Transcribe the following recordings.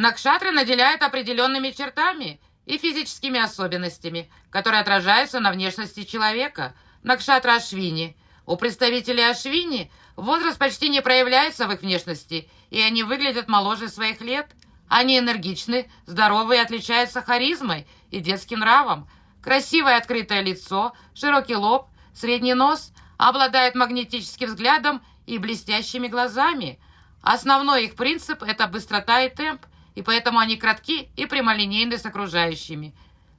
Накшатры наделяют определенными чертами и физическими особенностями, которые отражаются на внешности человека. Накшатра Ашвини. У представителей Ашвини возраст почти не проявляется в их внешности, и они выглядят моложе своих лет. Они энергичны, здоровы и отличаются харизмой и детским нравом. Красивое открытое лицо, широкий лоб, средний нос, обладают магнетическим взглядом и блестящими глазами. Основной их принцип – это быстрота и темп, и поэтому они кратки и прямолинейны с окружающими.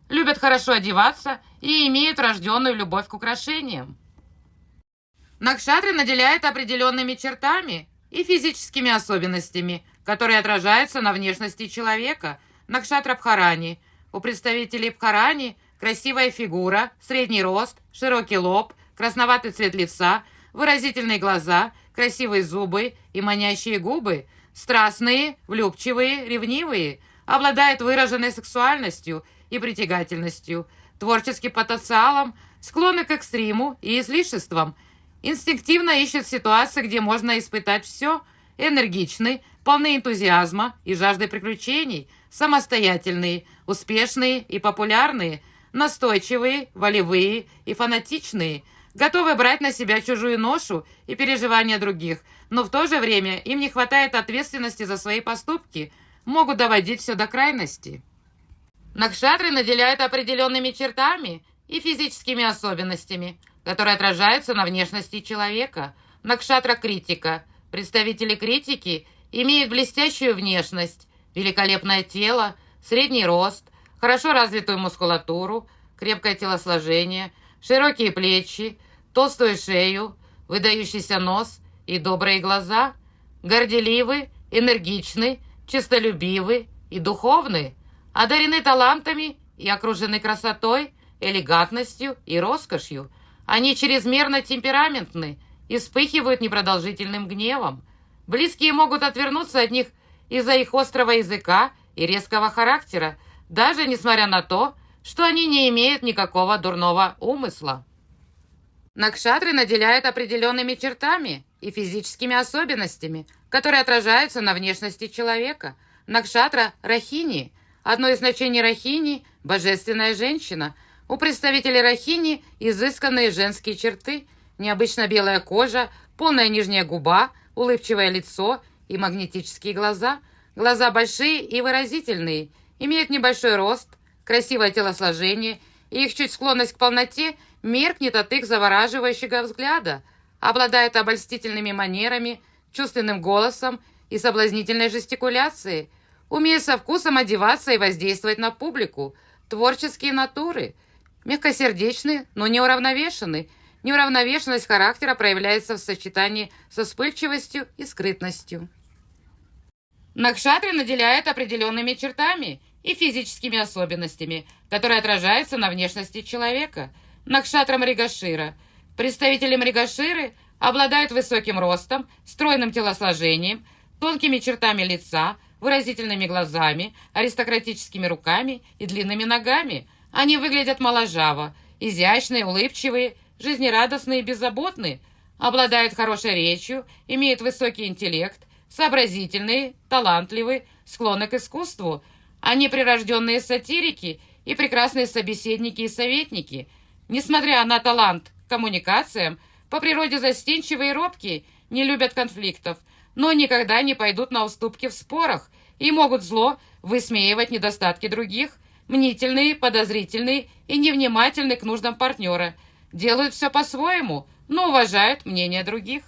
Любят хорошо одеваться и имеют врожденную любовь к украшениям. Накшатры наделяют определенными чертами и физическими особенностями, которые отражаются на внешности человека. Накшатра Бхарани. У представителей Бхарани красивая фигура, средний рост, широкий лоб, красноватый цвет лица, выразительные глаза, красивые зубы и манящие губы, страстные, влюбчивые, ревнивые, обладают выраженной сексуальностью и притягательностью, творчески потенциалом, склонны к экстриму и излишествам, инстинктивно ищут ситуации, где можно испытать все, энергичны, полны энтузиазма и жажды приключений, самостоятельные, успешные и популярные, настойчивые, волевые и фанатичные, готовы брать на себя чужую ношу и переживания других, но в то же время им не хватает ответственности за свои поступки, могут доводить все до крайности. Накшатры наделяют определенными чертами и физическими особенностями, которые отражаются на внешности человека. Накшатра Критика. Представители критики имеют блестящую внешность, великолепное тело, средний рост, хорошо развитую мускулатуру, крепкое телосложение, широкие плечи, толстую шею, выдающийся нос и добрые глаза, горделивы, энергичны, честолюбивы и духовны, одарены талантами и окружены красотой, элегантностью и роскошью. Они чрезмерно темпераментны и вспыхивают непродолжительным гневом. Близкие могут отвернуться от них из-за их острого языка и резкого характера, даже несмотря на то, что они не имеют никакого дурного умысла. Накшатры наделяют определенными чертами и физическими особенностями, которые отражаются на внешности человека. Накшатра Рахини. Одно из значений Рахини – божественная женщина. У представителей Рахини изысканные женские черты, необычно белая кожа, полная нижняя губа, улыбчивое лицо и магнетические глаза. Глаза большие и выразительные, имеют небольшой рост, красивое телосложение, и их чуть склонность к полноте меркнет от их завораживающего взгляда, обладают обольстительными манерами, чувственным голосом и соблазнительной жестикуляцией, умеют со вкусом одеваться и воздействовать на публику, творческие натуры, мягкосердечны, но неуравновешены. Неуравновешенность характера проявляется в сочетании со вспыльчивостью и скрытностью. Накшатры наделяют определенными чертами и физическими особенностями, которые отражаются на внешности человека. Накшатра Мригашира. Представители Мригаширы обладают высоким ростом, стройным телосложением, тонкими чертами лица, выразительными глазами, аристократическими руками и длинными ногами. Они выглядят моложаво, изящные, улыбчивые, жизнерадостные и беззаботные, обладают хорошей речью, имеют высокий интеллект, сообразительные, талантливые, склонны к искусству. Они прирожденные сатирики и прекрасные собеседники и советники. Несмотря на талант к коммуникациям, по природе застенчивые и робкие, не любят конфликтов, но никогда не пойдут на уступки в спорах и могут зло высмеивать недостатки других, мнительные, подозрительные и невнимательны к нуждам партнера, делают все по-своему, но уважают мнение других.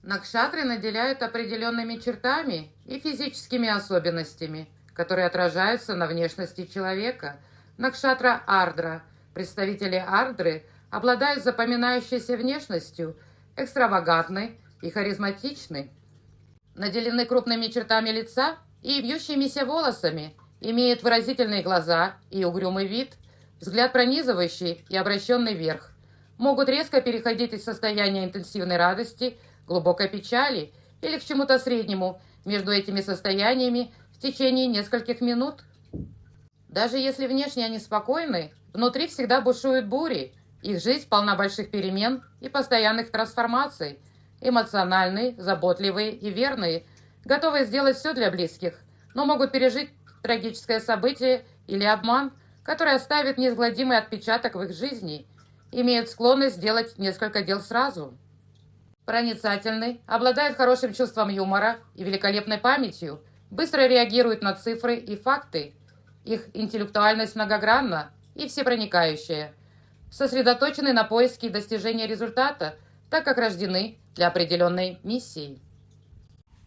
Накшатры наделяют определенными чертами и физическими особенностями, которые отражаются на внешности человека. Накшатра Ардра. Представители Ардры обладают запоминающейся внешностью, экстравагантной и харизматичной, наделены крупными чертами лица и вьющимися волосами, имеют выразительные глаза и угрюмый вид, взгляд пронизывающий и обращенный вверх, могут резко переходить из состояния интенсивной радости, глубокой печали или к чему-то среднему между этими состояниями в течение нескольких минут. Даже если внешне они спокойны, внутри всегда бушуют бури. Их жизнь полна больших перемен и постоянных трансформаций. Эмоциональные, заботливые и верные, готовые сделать все для близких, но могут пережить трагическое событие или обман, который оставит неизгладимый отпечаток в их жизни, имеют склонность делать несколько дел сразу. Проницательный, обладает хорошим чувством юмора и великолепной памятью, быстро реагируют на цифры и факты. Их интеллектуальность многогранна и всепроникающая. Сосредоточены на поиске и достижении результата, так как рождены для определенной миссии.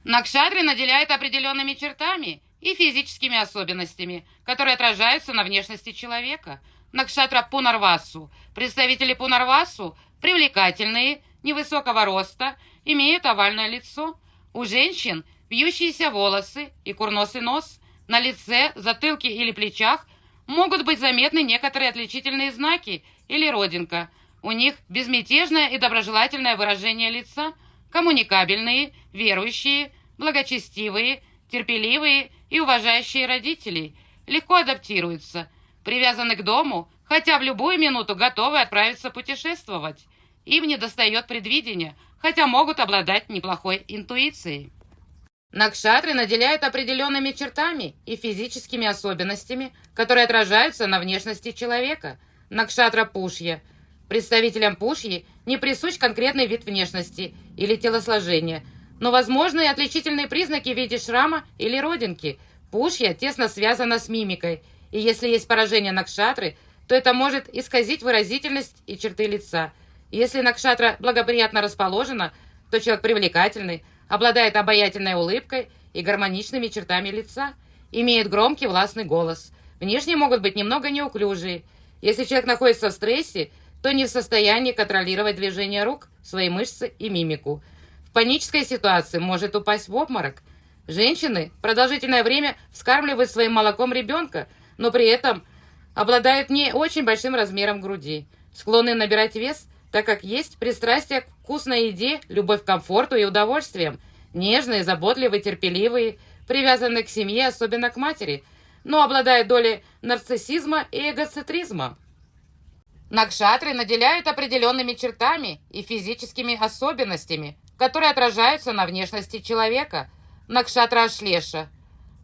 Накшатры наделяют определенными чертами и физическими особенностями, которые отражаются на внешности человека. Накшатра Пунарвасу. Представители Пунарвасу привлекательные, невысокого роста, имеют овальное лицо. У женщин вьющиеся волосы и курносый нос. На лице, затылке или плечах могут быть заметны некоторые отличительные знаки или родинка. У них безмятежное и доброжелательное выражение лица, коммуникабельные, верующие, благочестивые, терпеливые и уважающие родителей, легко адаптируются, привязаны к дому, хотя в любую минуту готовы отправиться путешествовать. Им недостает предвидения, хотя могут обладать неплохой интуицией. Накшатры наделяют определенными чертами и физическими особенностями, которые отражаются на внешности человека. Накшатра Пушья. Представителям Пушьи не присущ конкретный вид внешности или телосложения, но возможны отличительные признаки в виде шрама или родинки. Пушья тесно связана с мимикой, и если есть поражение накшатры, то это может исказить выразительность и черты лица. Если накшатра благоприятно расположена, то человек привлекательный, обладает обаятельной улыбкой и гармоничными чертами лица, имеет громкий властный голос. Внешне могут быть немного неуклюжие. Если человек находится в стрессе, то не в состоянии контролировать движение рук, свои мышцы и мимику. В панической ситуации может упасть в обморок. Женщины продолжительное время вскармливают своим молоком ребенка, но при этом обладают не очень большим размером груди. Склонны набирать вес, так как есть пристрастие к вкусной еде, любовь к комфорту и удовольствиям. Нежные, заботливые, терпеливые, привязаны к семье, особенно к матери, но обладают долей нарциссизма и эгоцентризма. Накшатры наделяют определенными чертами и физическими особенностями, которые отражаются на внешности человека. Накшатра Ашлеша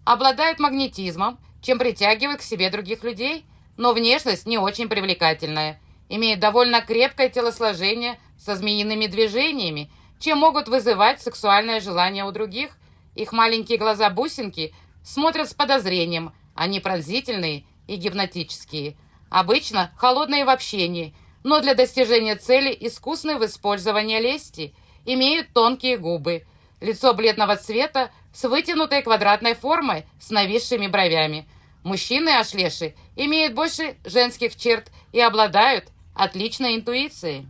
обладает магнетизмом, чем притягивает к себе других людей, но внешность не очень привлекательная. Имеет довольно крепкое телосложение со змеиными движениями, чем могут вызывать сексуальное желание у других. Их маленькие глаза-бусинки смотрят с подозрением, они пронзительные и гипнотические. Обычно холодные в общении, но для достижения цели искусны в использовании лести. Имеют тонкие губы, лицо бледного цвета с вытянутой квадратной формой с нависшими бровями. Мужчины-ашлеши имеют больше женских черт и обладают отличной интуицией.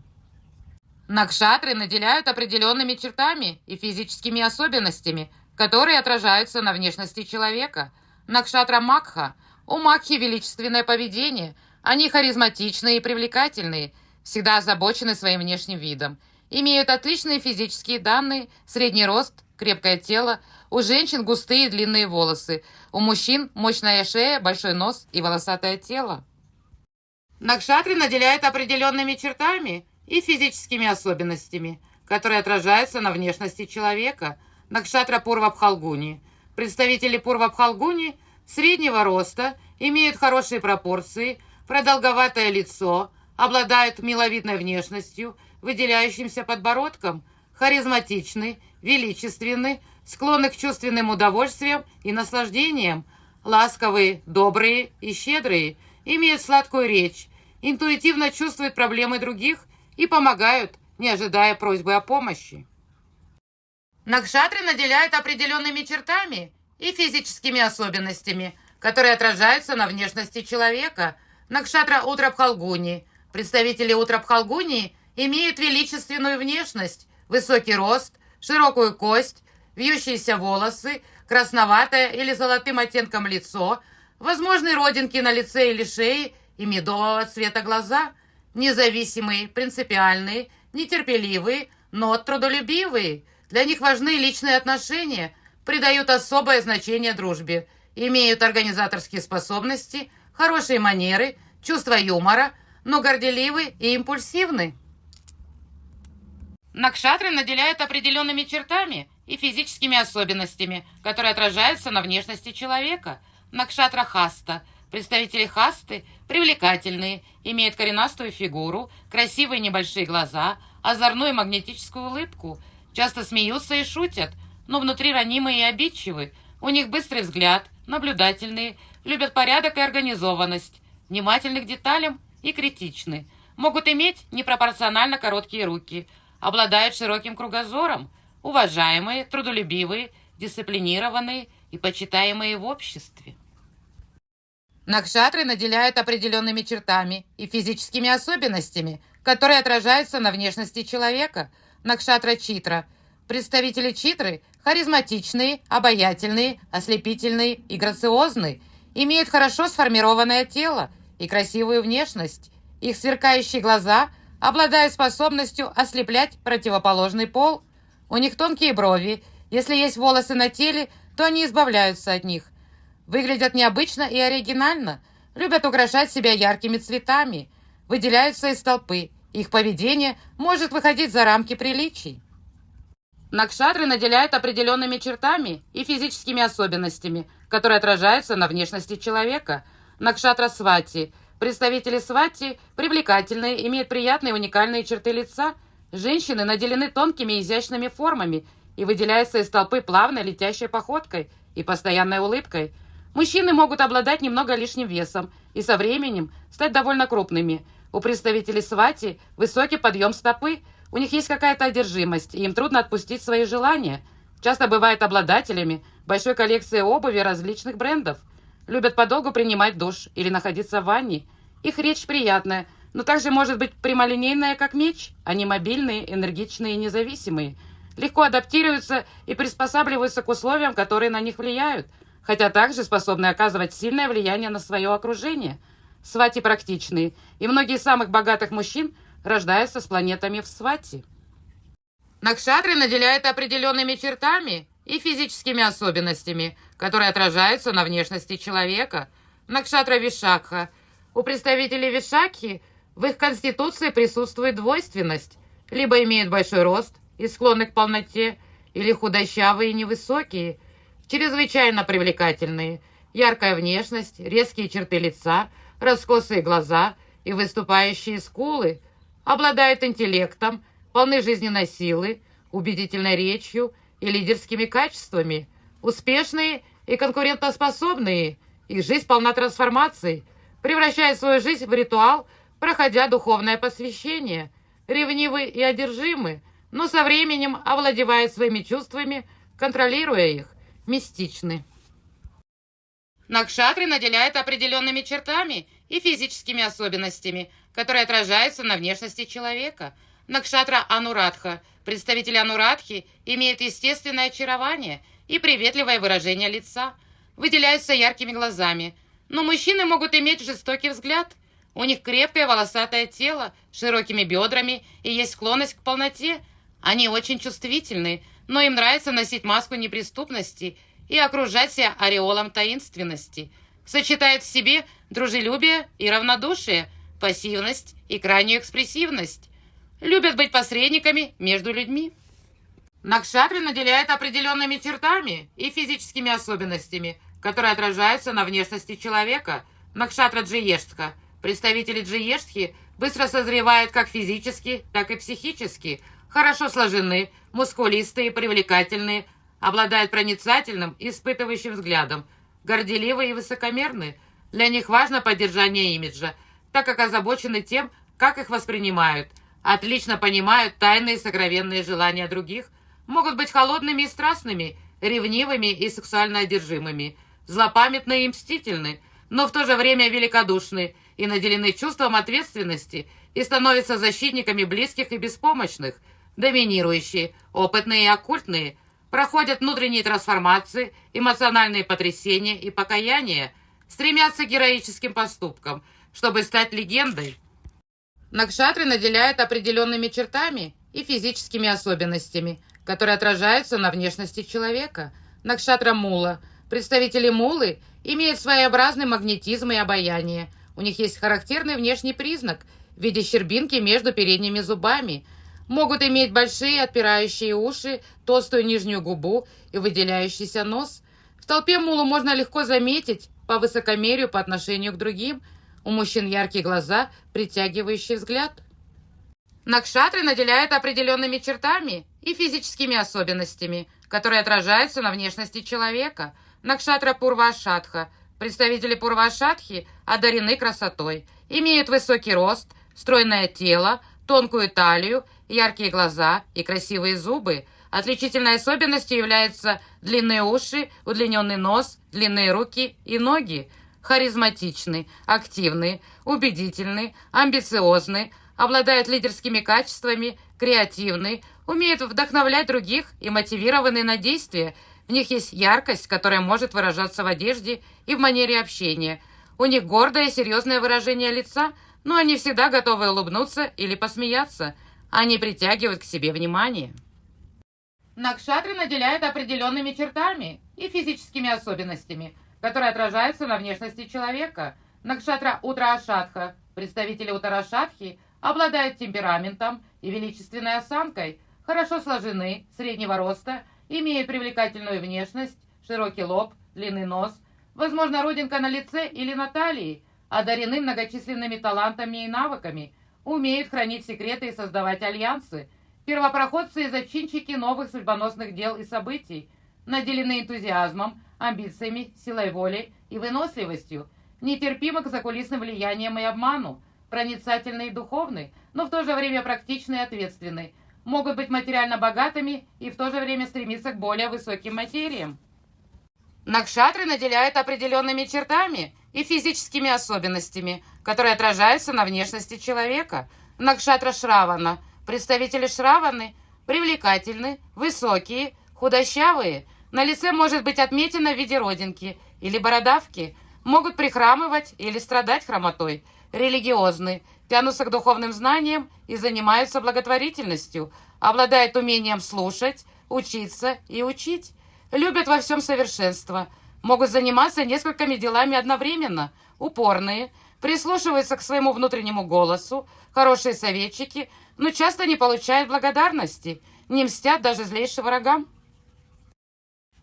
Накшатры наделяют определенными чертами и физическими особенностями, которые отражаются на внешности человека. Накшатра Макха. У Макхи величественное поведение. Они харизматичные и привлекательные, всегда озабочены своим внешним видом. Имеют отличные физические данные, средний рост, крепкое тело. У женщин густые и длинные волосы. У мужчин мощная шея, большой нос и волосатое тело. Накшатры наделяют определенными чертами и физическими особенностями, которые отражаются на внешности человека. Накшатра Пурва-Бхалгуни. Представители Пурва-Бхалгуни среднего роста, имеют хорошие пропорции, продолговатое лицо, обладают миловидной внешностью, выделяющимся подбородком, харизматичны, величественны, склонны к чувственным удовольствиям и наслаждениям, ласковые, добрые и щедрые, имеют сладкую речь, интуитивно чувствуют проблемы других и помогают, не ожидая просьбы о помощи. Накшатры наделяют определенными чертами и физическими особенностями, которые отражаются на внешности человека. Накшатра Утра-Бхалгуни. Представители Утра-Бхалгуни имеют величественную внешность, высокий рост, широкую кость, вьющиеся волосы, красноватое или золотым оттенком лицо, возможны родинки на лице или шее и медового цвета глаза, независимые, принципиальные, нетерпеливые, но трудолюбивые. Для них важны личные отношения, придают особое значение дружбе, имеют организаторские способности, хорошие манеры, чувство юмора, но горделивы и импульсивны. Накшатры наделяют определенными чертами и физическими особенностями, которые отражаются на внешности человека. Накшатра Хаста. Представители хасты привлекательные, имеют коренастую фигуру, красивые небольшие глаза, озорную магнетическую улыбку, часто смеются и шутят, но внутри ранимые и обидчивы. У них быстрый взгляд, наблюдательные, любят порядок и организованность, внимательны к деталям и критичны, могут иметь непропорционально короткие руки, обладают широким кругозором, уважаемые, трудолюбивые, дисциплинированные и почитаемые в обществе. Накшатры наделяют определенными чертами и физическими особенностями, которые отражаются на внешности человека. Накшатра Читра. Представители Читры харизматичные, обаятельные, ослепительные и грациозные, имеют хорошо сформированное тело и красивую внешность. Их сверкающие глаза обладают способностью ослеплять противоположный пол. У них тонкие брови. Если есть волосы на теле, то они избавляются от них. Выглядят необычно и оригинально, любят украшать себя яркими цветами, выделяются из толпы. Их поведение может выходить за рамки приличий. Накшатры наделяют определенными чертами и физическими особенностями, которые отражаются на внешности человека. Накшатра Свати. Представители Свати привлекательные, имеют приятные уникальные черты лица. Женщины наделены тонкими и изящными формами и выделяются из толпы плавной летящей походкой и постоянной улыбкой. Мужчины могут обладать немного лишним весом и со временем стать довольно крупными. У представителей Свати высокий подъем стопы, у них есть какая-то одержимость, и им трудно отпустить свои желания. Часто бывают обладателями большой коллекции обуви различных брендов. Любят подолгу принимать душ или находиться в ванне. Их речь приятная, но также может быть прямолинейная, как меч. Они мобильные, энергичные и независимые. Легко адаптируются и приспосабливаются к условиям, которые на них влияют, хотя также способны оказывать сильное влияние на свое окружение. Свати практичные, и многие из самых богатых мужчин рождаются с планетами в Свати. Накшатры наделяют определенными чертами и физическими особенностями, которые отражаются на внешности человека. Накшатра Вишакха. У представителей Вишакхи в их конституции присутствует двойственность. Либо имеют большой рост и склонны к полноте, или худощавые и невысокие, чрезвычайно привлекательные, яркая внешность, резкие черты лица, раскосые глаза и выступающие скулы, обладают интеллектом, полны жизненной силы, убедительной речью и лидерскими качествами, успешные и конкурентоспособные, их жизнь полна трансформаций, превращая свою жизнь в ритуал, проходя духовное посвящение, ревнивы и одержимы, но со временем овладевают своими чувствами, контролируя их, мистичны. Накшатры наделяют определенными чертами и физическими особенностями, которые отражаются на внешности человека. Накшатра Анурадха. Представители Анурадхи имеют естественное очарование и приветливое выражение лица, выделяются яркими глазами, но мужчины могут иметь жестокий взгляд. У них крепкое волосатое тело, с широкими бедрами и есть склонность к полноте. Они очень чувствительны, но им нравится носить маску неприступности и окружать себя ореолом таинственности. Сочетают в себе дружелюбие и равнодушие, пассивность и крайнюю экспрессивность. Любят быть посредниками между людьми. Накшатры наделяют определенными чертами и физическими особенностями, которые отражаются на внешности человека. Накшатра Джиештха. Представители Джиештхи быстро созревают как физически, так и психически, хорошо сложены, мускулистые, привлекательные, обладают проницательным, испытывающим взглядом, горделивы и высокомерны. Для них важно поддержание имиджа, так как озабочены тем, как их воспринимают, отлично понимают тайные сокровенные желания других, могут быть холодными и страстными, ревнивыми и сексуально одержимыми, злопамятны и мстительны, но в то же время великодушны и наделены чувством ответственности и становятся защитниками близких и беспомощных, доминирующие, опытные и оккультные, проходят внутренние трансформации, эмоциональные потрясения и покаяния, стремятся к героическим поступкам, чтобы стать легендой. Накшатры наделяют определенными чертами и физическими особенностями, которые отражаются на внешности человека. Накшатра Мула. Представители Мулы имеют своеобразный магнетизм и обаяние. У них есть характерный внешний признак в виде щербинки между передними зубами. Могут иметь большие отпирающие уши, толстую нижнюю губу и выделяющийся нос. В толпе мулу можно легко заметить по высокомерию по отношению к другим. У мужчин яркие глаза, притягивающий взгляд. Накшатры наделяют определенными чертами и физическими особенностями, которые отражаются на внешности человека. Накшатра Пурва-Ашатха. Представители Пурва-Ашатхи одарены красотой, имеют высокий рост, стройное тело, тонкую талию, яркие глаза и красивые зубы. Отличительной особенностью являются длинные уши, удлиненный нос, длинные руки и ноги. Харизматичны, активны, убедительны, амбициозны, обладают лидерскими качествами, креативны, умеют вдохновлять других и мотивированы на действия. В них есть яркость, которая может выражаться в одежде и в манере общения. У них гордое и серьезное выражение лица, но они всегда готовы улыбнуться или посмеяться. Они притягивают к себе внимание. Накшатры наделяют определенными чертами и физическими особенностями, которые отражаются на внешности человека. Накшатра Уттарашатха. Представители Уттарашатхи обладают темпераментом и величественной осанкой, хорошо сложены, среднего роста, имеют привлекательную внешность, широкий лоб, длинный нос, возможно, родинка на лице или на талии, одарены многочисленными талантами и навыками, умеют хранить секреты и создавать альянсы, первопроходцы и зачинщики новых судьбоносных дел и событий, наделены энтузиазмом, амбициями, силой воли и выносливостью, нетерпимы к закулисным влияниям и обману, проницательны и духовны, но в то же время практичны и ответственны, могут быть материально богатыми и в то же время стремиться к более высоким материям. Накшатры наделяют определенными чертами и физическими особенностями, которые отражаются на внешности человека. Накшатра Шравана. Представители Шраваны привлекательны, высокие, худощавые. На лице может быть отметина в виде родинки или бородавки. Могут прихрамывать или страдать хромотой. Религиозны, тянутся к духовным знаниям и занимаются благотворительностью. Обладают умением слушать, учиться и учить. Любят во всем совершенство. Могут заниматься несколькими делами одновременно. Упорные, прислушиваются к своему внутреннему голосу, хорошие советчики, но часто не получают благодарности, не мстят даже злейшим врагам.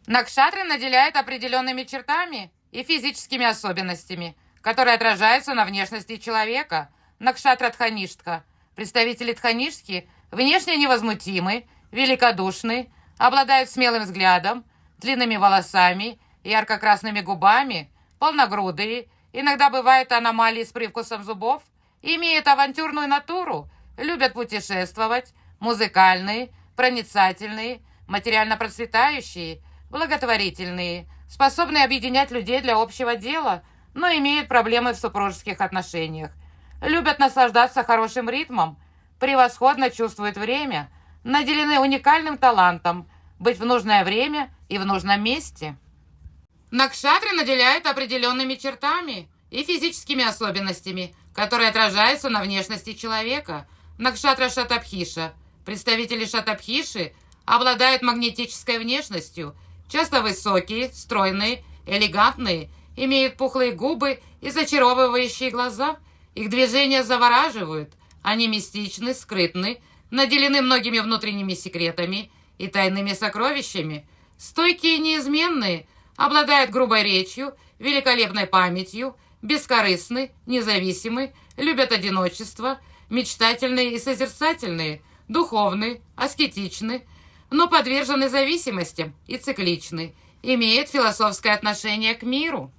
Накшатры наделяют определенными чертами и физическими особенностями, которые отражаются на внешности человека. Накшатра Дхаништха. Представители Дхаништхи внешне невозмутимы, великодушны, обладают смелым взглядом, длинными волосами, ярко-красными губами, полногрудые, иногда бывают аномалии с привкусом зубов, имеют авантюрную натуру, любят путешествовать, музыкальные, проницательные, материально процветающие, благотворительные, способные объединять людей для общего дела, но имеют проблемы в супружеских отношениях. Любят наслаждаться хорошим ритмом, превосходно чувствуют время, наделены уникальным талантом быть в нужное время и в нужном месте. Накшатры наделяют определенными чертами и физическими особенностями, которые отражаются на внешности человека. Накшатра Шатабхиша. Представители Шатабхиши обладают магнетической внешностью, часто высокие, стройные, элегантные, имеют пухлые губы и зачаровывающие глаза. Их движения завораживают, они мистичны, скрытны, наделены многими внутренними секретами и тайными сокровищами, стойкие и неизменные, обладают грубой речью, великолепной памятью, бескорыстны, независимы, любят одиночество, мечтательные и созерцательные, духовны, аскетичны, но подвержены зависимостям и цикличны, имеют философское отношение к миру.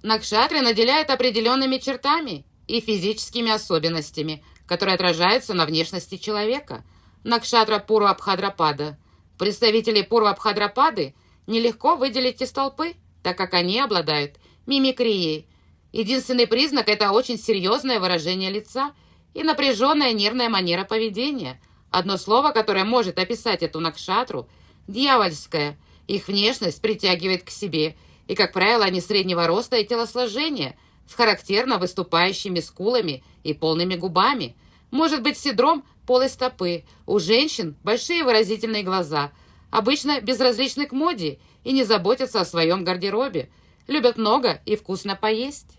Накшатры наделяют определенными чертами и физическими особенностями, которые отражаются на внешности человека. Накшатра Пурва-Бхадрапада. Представители Пурва-Бхадрапады нелегко выделить из толпы, так как они обладают мимикрией. Единственный признак – это очень серьезное выражение лица и напряженная нервная манера поведения. Одно слово, которое может описать эту накшатру – дьявольская. Их внешность притягивает к себе, и, как правило, они среднего роста и телосложения, с характерно выступающими скулами и полными губами. Может быть синдром полой стопы. У женщин большие выразительные глаза, обычно безразличны к моде и не заботятся о своем гардеробе. Любят много и вкусно поесть.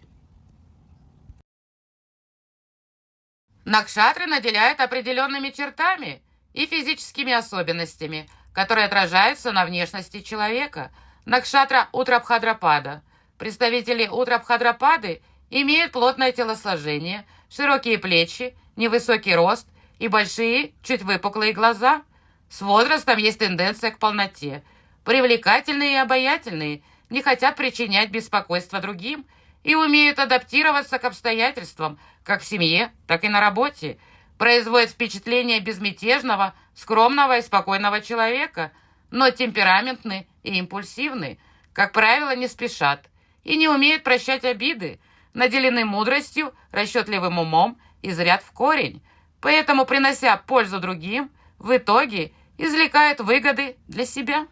Накшатры наделяют определенными чертами и физическими особенностями, которые отражаются на внешности человека. Накшатра Утрабхадрапада. Представители Утрабхадрапады имеют плотное телосложение, широкие плечи, невысокий рост и большие, чуть выпуклые глаза. С возрастом есть тенденция к полноте. Привлекательные и обаятельные, не хотят причинять беспокойство другим и умеют адаптироваться к обстоятельствам, как в семье, так и на работе. Производят впечатление безмятежного, скромного и спокойного человека, но темпераментны и импульсивны, как правило, не спешат и не умеют прощать обиды, наделены мудростью, расчетливым умом и зрят в корень, поэтому, принося пользу другим, в итоге извлекают выгоды для себя.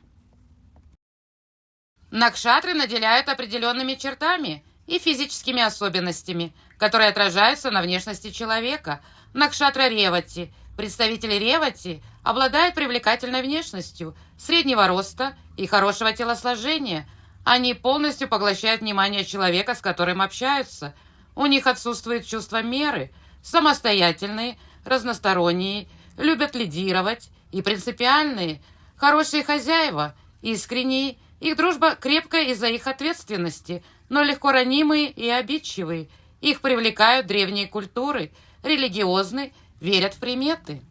Накшатры наделяют определенными чертами и физическими особенностями, которые отражаются на внешности человека. Накшатра Ревати. Представители Ревати обладают привлекательной внешностью, среднего роста и хорошего телосложения. Они полностью поглощают внимание человека, с которым общаются. У них отсутствует чувство меры, самостоятельные, разносторонние, любят лидировать и принципиальные, хорошие хозяева, искренние. Их дружба крепкая из-за их ответственности, но легко ранимые и обидчивые. Их привлекают древние культуры, религиозны, верят в приметы.